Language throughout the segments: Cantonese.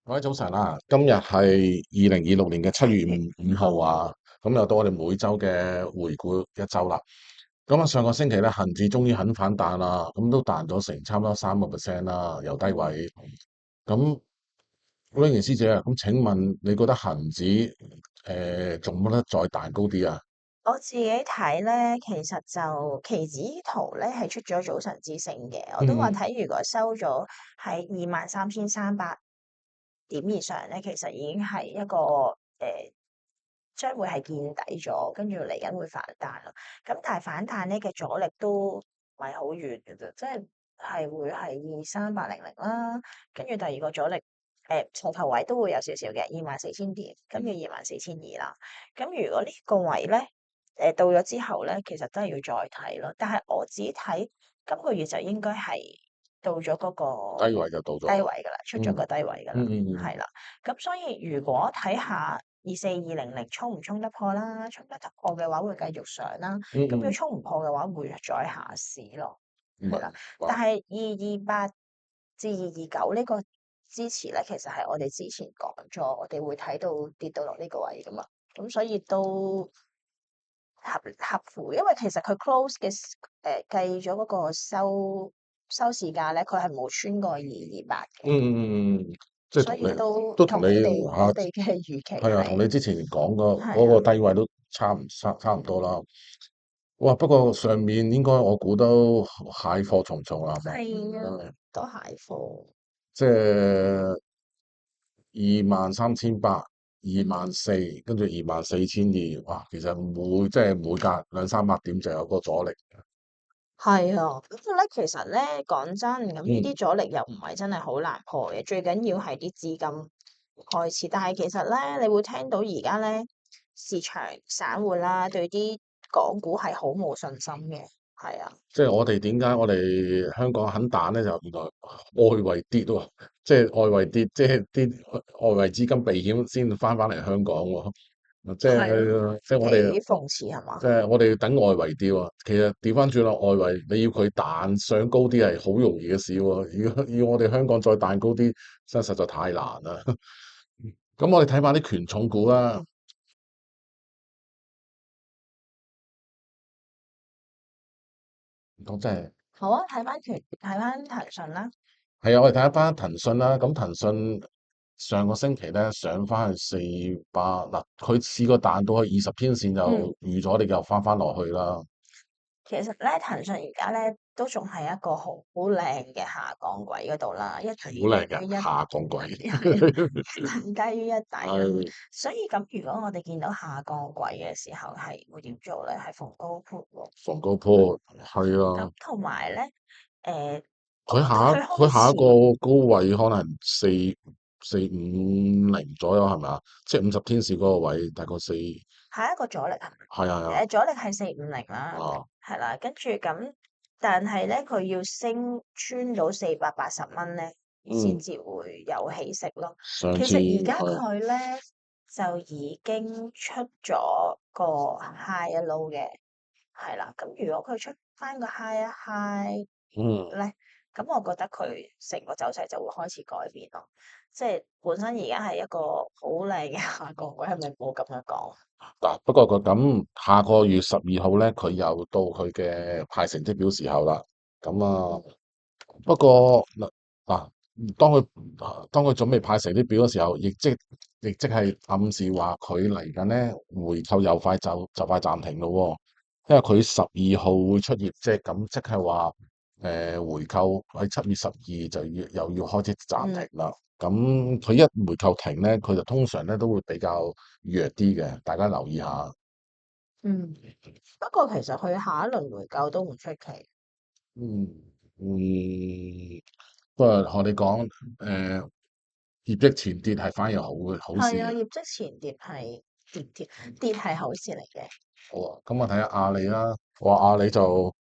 各位早晨啊，今日係2026年嘅7月5號啊，咁又到我哋每週嘅回顧一週啦。咁啊，上個星期咧，恒指終於肯反彈啦，咁都彈咗成差唔多3%啦，由低位。咁威廉師姐啊，咁請問你覺得恒指仲冇得再彈高啲啊？我自己睇咧，其實就期指圖咧係出咗早晨之星嘅，我都話嗯睇如果收咗喺23,300點以上咧，其實已經係一個將會係見底咗，跟住嚟緊會反彈咯。咁但係反彈咧嘅阻力都唔係好遠嘅啫，即係會係23,800啦，跟住第二個阻力上頭位都會有少少嘅24,000點，跟住24,200啦。咁如果呢個位咧，到咗之後咧，其實真係要再睇咯。但係我自己睇今個月就應該係到咗嗰個低位就到咗啦。低位噶啦，出咗嗯個低位噶啦，嗯嗯嗯係啦。咁所以如果睇下24,200衝唔衝得破啦，衝得破嘅話會繼續上啦。咁如果嗯嗯，衝唔破嘅話，會再下市咯，係明啦。但白。係228至229呢個支持咧，其實係我哋之前講咗，我哋會睇到跌到落呢個位噶嘛。咁所以都合乎，因為其實佢 close 嘅計咗嗰個收市價咧，佢係冇穿過228嘅，即係所以都都同你同我哋嚇。我哋嘅預期係啊，同你係之前講個係啊，嗰個低位都差唔多啦。哇！不過上面應該我估都蟹貨重重啦，係嘛？係啊，都蟹貨，即係23,800、24,000，跟住24,200，哇！其實即係每隔200-300點就有個阻力。係啊。不過咧，其實咧講真，咁呢啲嗯阻力又唔係真係好難破嘅，最緊要係啲資金開始。但係其實咧，你會聽到而家咧市場散戶啦，對啲港股係好冇信心嘅，係啊。即係點解我哋香港肯彈咧？就原來外圍跌喎，即係外圍跌，即係啲外圍資金避險先翻嚟香港喎。即係咯，係即係我哋幾諷刺係嘛？即係我哋等外圍跌喎。其實調翻轉啦，外圍你要佢彈上高啲係好容易嘅事喎。要我哋香港再彈高啲，真係實在太難啦。咁我哋睇翻啲權重股啦，唔通真係好啊，睇翻騰訊啦，係啊？我哋睇一翻騰訊啦。咁騰訊上個星期咧上翻去400嗱，佢試過彈到去20天線就嗯，預咗你又翻落去啦。其實咧騰訊而家咧都仲係一個好靚嘅下降軌嗰度啦，一好等靚嘅於一下降軌。一等低於一底啦。係所以咁，如果我哋見到下降軌嘅時候係會點做咧？係逢高沽喎。逢高坡，係啊。咁同埋咧，誒、佢下佢開佢下一個始高位可能450左右係咪啊？即係50天線嗰個位大概四，下一個阻力係係啊係啊。阻力係450啦，啊係啦，跟住咁，但係咧佢要升穿到480蚊咧，先嗯，至會有起色咯。上次其實而家係佢咧就已經出咗個 high 一 low 嘅，係啦。咁如果佢出翻個 high 一 high 嗯。咧，咁我覺得佢成個走勢就會開始改變咯。即係本身而家係一個好靚嘅下降軌，係咪冇咁樣講？嗱，不過佢咁下個月12號咧，佢又到佢嘅派成績表時候啦。咁啊，不過嗱，當佢準備派成績表嘅時候，亦即係暗示話佢嚟緊咧回購又就快暫停咯喎。因為佢12號會出業績，咁即係話回購喺7月12就又要開始暫停嗯。啦。咁佢一回購停咧，佢就通常咧都會比較弱啲嘅，大家留意下。嗯，不過其實佢下一輪回購都唔出奇。嗯嗯，不過學你講，業績前跌係反而好事係啊，嘅。業績前跌係跌係好事嚟嘅。好啊，咁我睇下阿里啦。哇，阿里就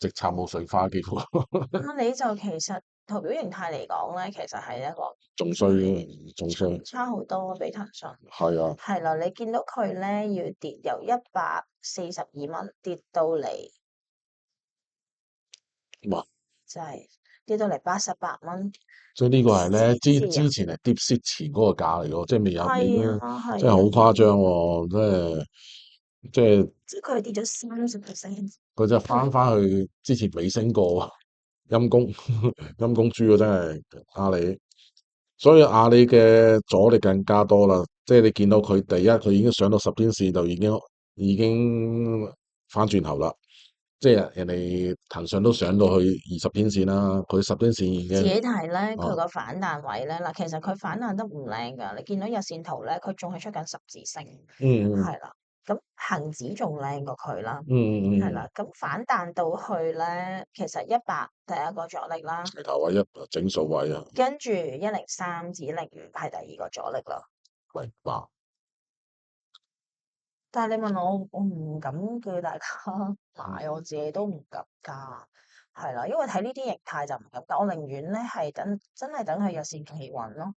直插冇水花幾乎。你就其實圖表形態嚟講咧，其實係一個仲衰，仲衰。差好多比騰訊。係啊。係啦，你見到佢咧要跌由142蚊跌到嚟，哇，就係跌到嚟88蚊，所以呢個係咧先至啊，之前係 DeepSeek 前嗰個價嚟嘅，即係未有未係咧，啊係啊，真係好誇張喎！即係即係佢係跌咗30%。佢就翻去之前未升過，陰公陰公豬啊！真係阿里，所以阿里嘅阻力更加多啦。即係你見到佢第一，佢已經上到10天線就已經翻轉頭啦。即係人哋騰訊都上到去20天線啦，佢10天線已經自己睇咧，佢啊個反彈位咧，嗱，其實佢反彈得唔靚㗎，你見到日線圖咧，佢仲係出緊十字星，嗯嗯係啦，咁恒指仲靚過佢啦，嗯嗯嗯，係啦，咁反彈到去咧，其實100第一個阻力啦，齊頭位一整數位啊，跟住103至105係第二個阻力啦。明白。但係你問我，我唔敢叫大家買，我自己都唔敢加，係啦，因為睇呢啲形態就唔敢加，我寧願咧係真係等佢日線企穩咯。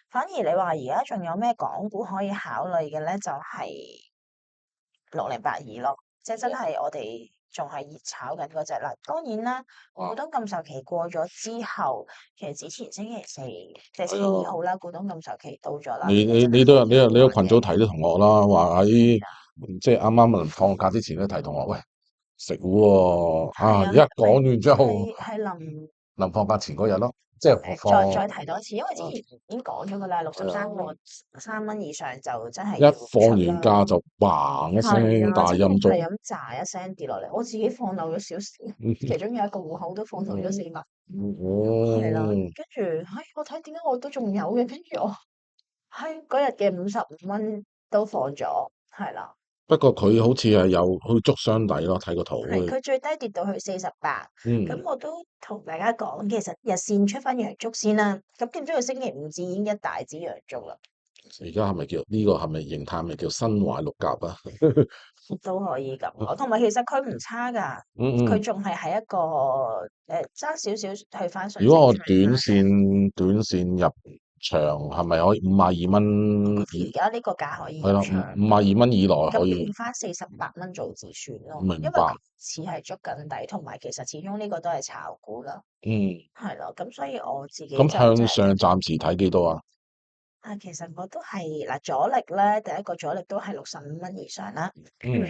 反而你話而家仲有咩港股可以考慮嘅咧，就係6082咯，即係真係我哋仲係熱炒緊嗰只啦。當然啦，股啊，東禁售期過咗之後，其實之前星期四即係星期二係啊，號啦，股東禁售期到咗啦，你其實真係你你都有你有你有好平嘅。群組提啲同學啦，話喺即係啱啱臨放假之前咧提同學，喂食糊喎啊！係啊，一講完之後，係臨臨放假前嗰日咯，即係放再提多次，因為之前已經講咗噶啦，六十係啊，三個3蚊以上就真係一要放出啦。完假就嘭一聲係啊，大真係係陰燭，咁炸一聲跌落嚟，我自己放漏咗少少，其中有一個戶口都放漏咗400，係啦。哦，跟住，我睇點解我都仲有嘅，跟住我嗰日嘅55蚊都放咗，係啦。不過佢好似係有去捉雙底咯，睇個圖係，佢最低跌到去48，咁嗯，我都同大家講，其實日線出翻陽燭先啦。咁點知佢星期五至已經一大支陽燭啦，而家係咪叫呢個係咪形態咪叫身懷六甲啊？都可以咁講。同埋其實佢唔差㗎，佢嗯嗯。仲係喺一個爭少少去翻上如果我升趨勢嘅。短線入場，係咪可以52蚊以？而家呢個價可以係啦，入場，52蚊以內可咁用以翻48蚊做止損咯，因明白。為佢似係捉緊底，同埋其實始終呢個都係炒股啦，嗯，係咯。咁所以我自己咁就真係。向上暫時睇幾多啊？其實我都係嗱，阻力咧，第一個阻力都係65蚊以上啦。嗯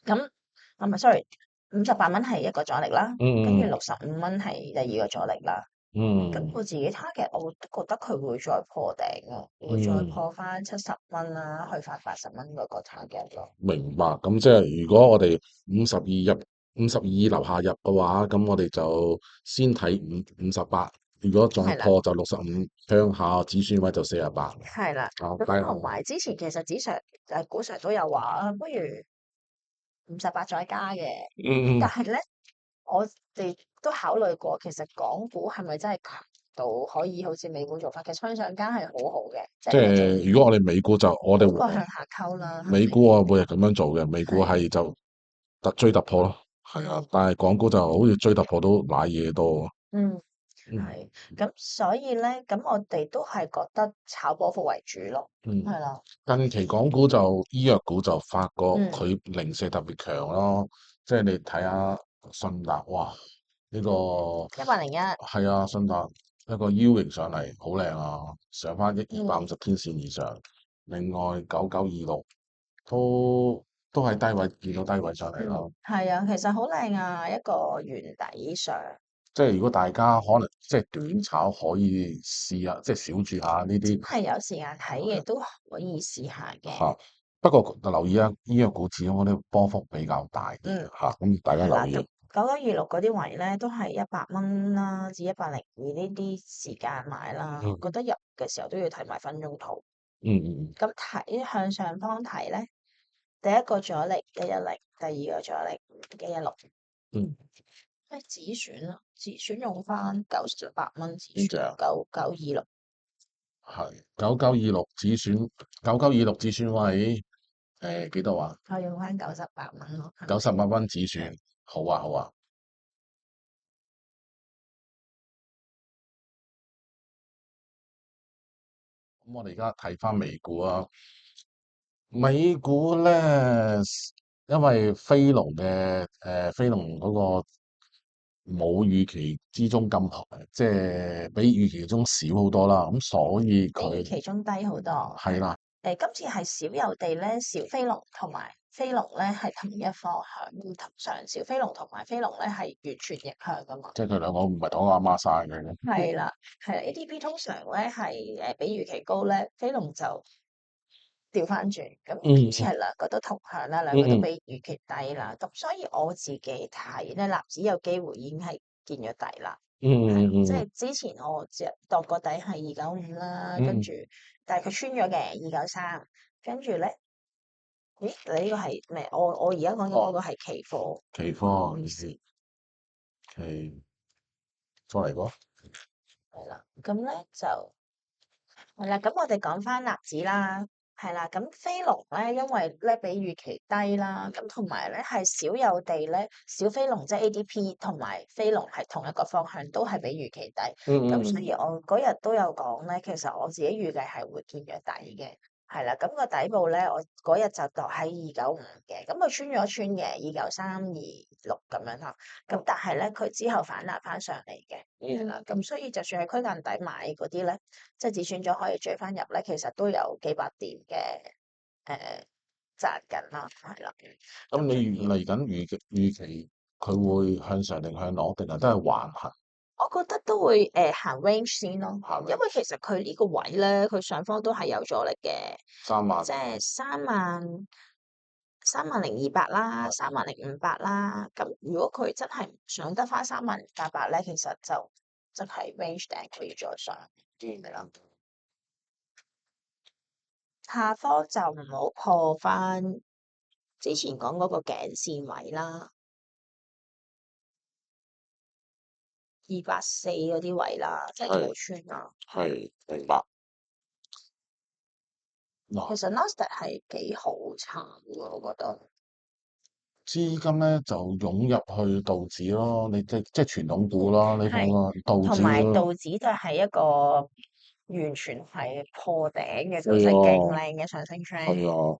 咁啊，唔係，sorry，58蚊係一個阻力啦，跟住嗯65蚊係第二個阻力啦。咁嗯我自己 target，我都覺得佢會再破頂啊，會再嗯，破翻70蚊啦，去翻80蚊嗰個 target 咯。明白。咁即係如果我哋52樓下入嘅話，咁我哋就先睇58。如果再係啦，破就65，向下止損位就48。係啦。啊，咁同埋之前其實股 Sir 都有話啊，不如58再加嘅。咁嗯嗯。但係咧，我哋都考慮過，其實港股係咪真係強到可以好似美股做法？其實向上加係好好嘅，即即係你做係如果我哋美股就我哋好過向下溝啦，係咪？美股我會係咁樣做嘅，美股係，係就追突破咯，係啊，但係港股就好似追突破都瀨嘢多，嗯，嗯係。咁所以咧，咁我哋都係覺得炒波幅為主咯，嗯，係啦，近期港股就醫藥股就發覺嗯，佢零舍特別強咯，即係你睇下信達，哇呢個101，係啊，信達一個 U 型上嚟好靚啊，上翻嗯250天線以上，另外9926都係低位見到低位上嚟嗯，咯。係啊，其實好靚啊，一個圓底上，即係如果大家可能即係短炒可以試下，即係小注下呢啲真係有時間睇嘅都可以試下嘅，嚇。不過留意啊，醫藥股始終嗰啲波幅比較大啲嗯。嚇，咁大家係啦，留意。咁9926嗰啲位咧，都係100蚊啦，至102呢啲時間買啦。嗯覺得入嘅時候都要睇埋分鐘圖。嗯嗯咁睇向上方睇咧，第一個阻力110，第二個阻力116。嗯，止損啊，止損用翻98蚊止損，邊隻啊？9926。係9926止損位幾多啊？我用翻98蚊咯，係咪？98蚊止損，好啊好啊。咁我哋而家睇翻美股啊，美股咧，因為飛龍嗰個冇預期之中咁好，即係比預期中少好多啦。咁所以比預佢期中低好多。係啦，今次係小油地咧，小飛龍同埋飛龍咧係同一方向，而通常小飛龍同埋飛龍咧係完全逆向噶嘛。即係佢兩個唔係同我阿媽生嘅。係啦，係啦，ADP 通常咧係比預期高咧，飛龍就調翻轉。咁今次嗯係兩個都同向啦，兩個都嗯嗯比預期低啦。咁所以我自己睇咧，納指有機會已經係見咗底啦。嗯係啦，嗯嗯即係之前我只度個底係295啦，跟嗯住但係佢穿咗嘅293，跟住咧，咦？你呢個係咩？我而家講緊嗰哦，個係期貨，期唔好貨意思，期再嚟過。係啦，咁咧就。係啦，咁我哋講翻納指啦，係啦，咁飛龍咧，因為咧比預期低啦，咁同埋咧係少有地咧，小飛龍即係 ADP 同埋飛龍係同一個方向，都係比預期低，咁所以嗯嗯我嗰日都有講咧，其實我自己預計係會見咗底嘅，係啦，咁個底部咧，我嗰日就度喺295嘅，咁佢穿咗穿嘅29326咁樣啦。咁但係咧，佢之後反彈翻上嚟嘅，係啦。咁所以就算係區間底買嗰啲咧，即係止損咗可以追翻入咧，其實都有幾百點嘅賺緊啦，係啦。咁你咁嚟緊預期佢會向上定向落，定係都係橫行我覺得都會行 range 先咯，行嘅因為其實佢呢個位咧，佢上方都係有阻力嘅，3萬？即係32000、32000啦，30500啦。咁如果佢真係唔上得翻30800咧，其實就即係 range 頂佢要再上啲嘅啦。下方就唔好破翻之前講嗰個頸線位啦，284嗰啲位啦，即係唔好係穿啦。係明白。嗱，其實 Nasdaq 係幾好慘喎，我覺得。資金咧就湧入去道指咯，你即係傳統股啦，你講係，啦，道同指咯，埋道指就係一個完全係破頂嘅，就係係勁啊靚嘅上升 trend。係啊。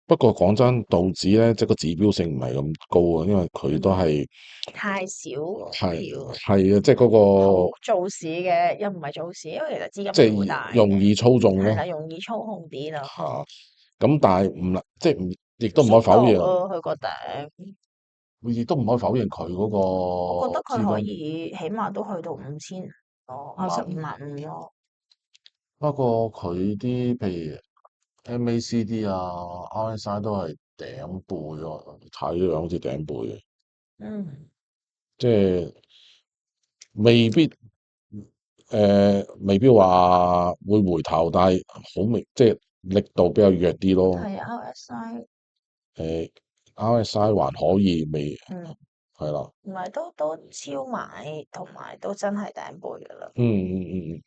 不過講真，道指咧即係個指標性唔係咁高啊，因為佢都嗯，係太少係票，係啊，即係嗰好個做市嘅，又唔係做市，因為其實資金即量好大嘅，係容易操縱咯係啦，容易操控啲咯。嚇。咁但係唔能即係唔亦都唔可以舒否認，服咯，佢個頂，亦都唔可以否認佢嗰我覺得個資佢可金以起碼都去到5000哦，55,500咯。不過佢啲譬如 MACD 啊、RSI 都係頂背喎，睇樣好似頂背嘅，嗯，即係未必未必話會回頭，但係好明即係力度比較弱啲咯。係 RSI，誒、RSI 還可以，未嗯，係啦。唔係都超買，同埋都真係頂背噶啦。嗯。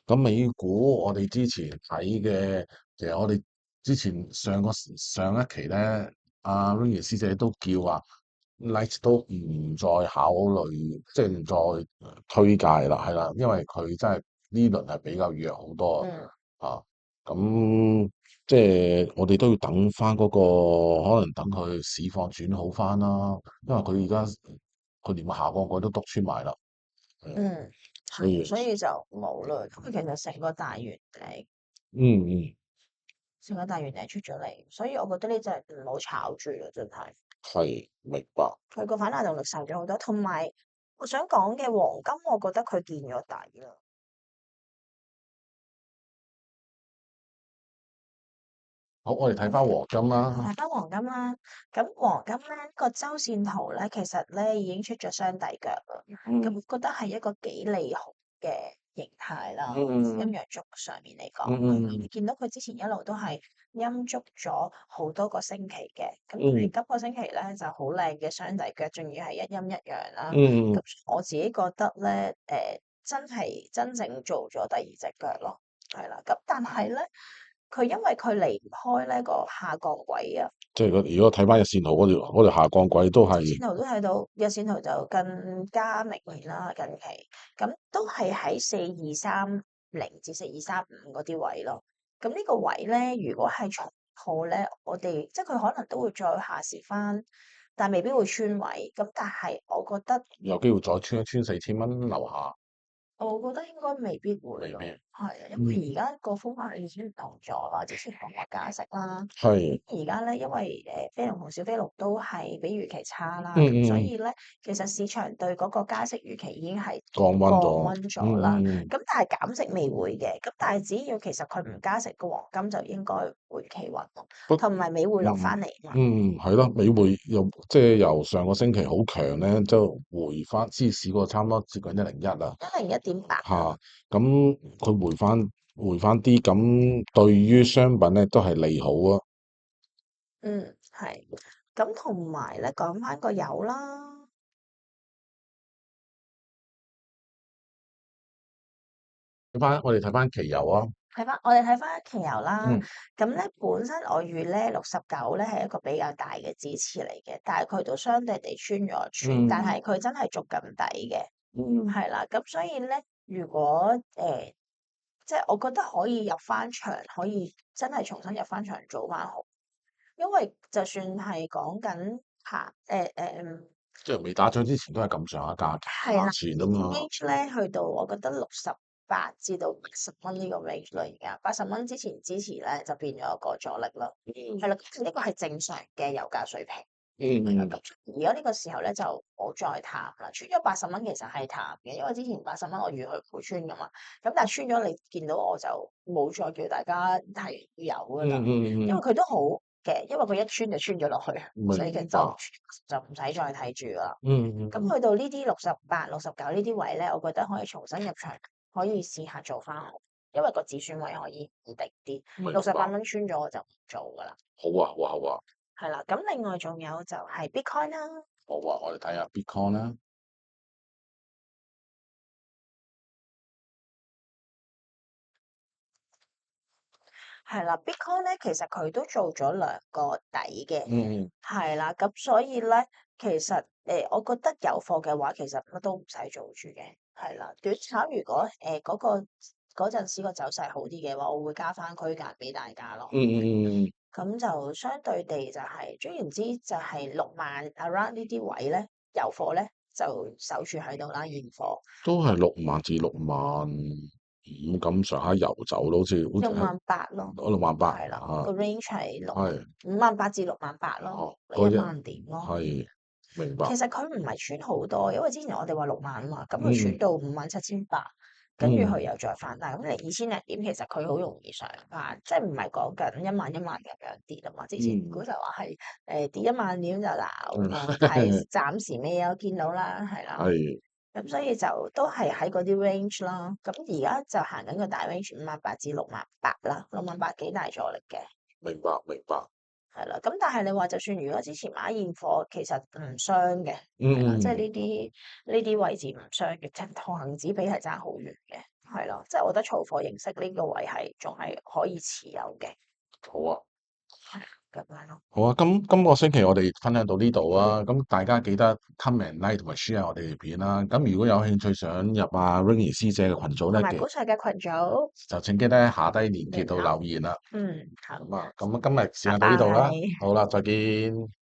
咁美股我哋之前睇嘅，其實我哋之前上一期咧，阿 Rainy 師姐都叫話 Light 都唔再考慮，即係唔再推介啦，係啦，因為佢真係呢輪係比較弱好多嗯啊。咁即係我哋都要等翻嗰個，可能等佢市況轉好翻啦，因為佢而家佢連個下降軌都篤穿埋啦，嗯，所以所以就冇啦。因為其實成個大圓頂，嗯。成個大圓頂出咗嚟，所以我覺得呢隻唔好炒住啦，真係。係明白。佢個反彈動力受咗好多，同埋我想講嘅黃金，我覺得佢見咗底啦。好，我哋睇翻黃金啦。睇翻黃金啦，咁黃金咧個周線圖咧，其實咧已經出咗雙底腳啦。咁嗯覺得係一個幾利好嘅形態啦。陰嗯陽燭上面嚟嗯講，嗯見到佢之前一路都係陰燭咗好多個星期嘅，咁佢嗯今個星期咧就好靚嘅雙底腳，仲要係一陰一陽啦。咁嗯我自己覺得咧，真係真正做咗第二隻腳咯，係啦。咁但係咧，佢因為佢離唔開呢個下降軌啊。即係如果睇翻日線圖嗰條下降軌都係日線圖都睇到，日線圖就更加明顯啦。近期咁都係喺4230至4235嗰啲位咯。咁呢個位咧，如果係重破咧，我哋即係佢可能都會再下試翻但係未必會穿位。咁但係我覺得。有機會再穿一穿4000蚊樓下，我覺得應該未必會咯，未必。係啊，因為而家個風向已經唔同咗啦，之前講話加息啦，係，而家咧因為非農同小非農都係比預期差啦，咁所嗯嗯，以咧其實市場對嗰個加息預期已經係降溫咗，降溫咗啦，嗯。咁但係減息未會嘅，咁但係只要其實佢唔加息，個黃金就應該會企穩咯，不，同埋美匯落翻嚟嘛，係咯，美匯又即係由上個星期好強咧，就回翻，先試過差唔多接近101啦。101.8。嚇，咁佢回翻啲，咁對於商品咧都係利好啊。嗯，係，咁同埋咧講翻個油啦。我哋睇翻期油啊，我哋睇翻期油啦，嗯咁咧本身我預咧69咧係一個比較大嘅支持嚟嘅，但係佢都相對地穿咗穿，但係嗯佢真係捉緊底嘅，嗯，係啦，咁所以咧，如果即係我覺得可以入翻場，可以真係重新入翻場做翻好，因為就算係講緊即係未打仗之前都係咁上下價係啦錢啊嘛。，range 咧去到我覺得68至到80蚊呢個 range 啦，而家80蚊之前支持咧就變咗一個阻力啦。係啦，呢個係正常嘅油價水平。係啦，嗯，咁而家呢個時候咧就冇再探啦，穿咗80蚊其實係探嘅，因為之前80蚊我預佢唔會穿噶嘛。咁但係穿咗，你見到我就冇再叫大家提油噶啦，因為佢都好嘅，因為佢一穿就穿咗落去，所以其實明白。就唔使再睇住啦。咁嗯，去到呢啲68、69呢啲位咧，我覺得可以重新入場，可以試下做翻好，因為個止損位可以固定啲。明白。68蚊穿咗我就唔做噶啦。好啊，好啊，好啊，係啦，咁另外仲有就係 Bitcoin 啦，好啊，我哋睇下 Bitcoin 啦。係啦，Bitcoin 咧其實佢都做咗兩個底嘅，嗯係啦，咁所以咧其實我覺得有貨嘅話，其實乜都唔使做住嘅，係啦，短炒如果嗰陣時個走勢好啲嘅話，我會加翻區間俾大家咯。嗯，咁就相對地就係、總言之就係6萬 around 呢啲位咧，有貨咧就守住喺度啦，現貨都係6萬至6萬5咁上下游走咯，好似係68000咯，68000係啦，啊，個 range 係係58000至68000咯，哦，一萬點咯。係明白。其實佢唔係穿好多，因為之前我哋話6萬啊嘛，咁佢穿嗯到57800，跟住佢嗯又再反彈，咁你2000零點其實佢好容易上翻，即係唔係講緊1萬咁樣跌啊嘛。之前估嗯就話係跌1萬點就鬧嗯，咁樣，但係暫時未有見到啦，係啦。係咁所以就都係喺嗰啲 range 啦。咁而家就行緊個大 range 58000至68000啦，68000幾大阻力嘅。明白明白。係啦，咁但係你話就算如果之前買現貨，其實唔傷嘅，係啦，即係嗯，呢啲位置唔傷嘅，即係同恒指比係爭好遠嘅，係咯，即係我覺得儲貨形式呢個位係仲係可以持有嘅，好啊。咁樣咯。好啊，今個星期我哋分享到呢度啊，咁大家記得 comment、like 同埋 share 我哋條片啦。咁如果有興趣想入Rainy 師姐嘅群組咧，同埋股市嘅群組，就請記得喺下低連結度聯絡，留言啦。嗯，好，咁今日時拜間到呢度啦，拜。好啦，再見。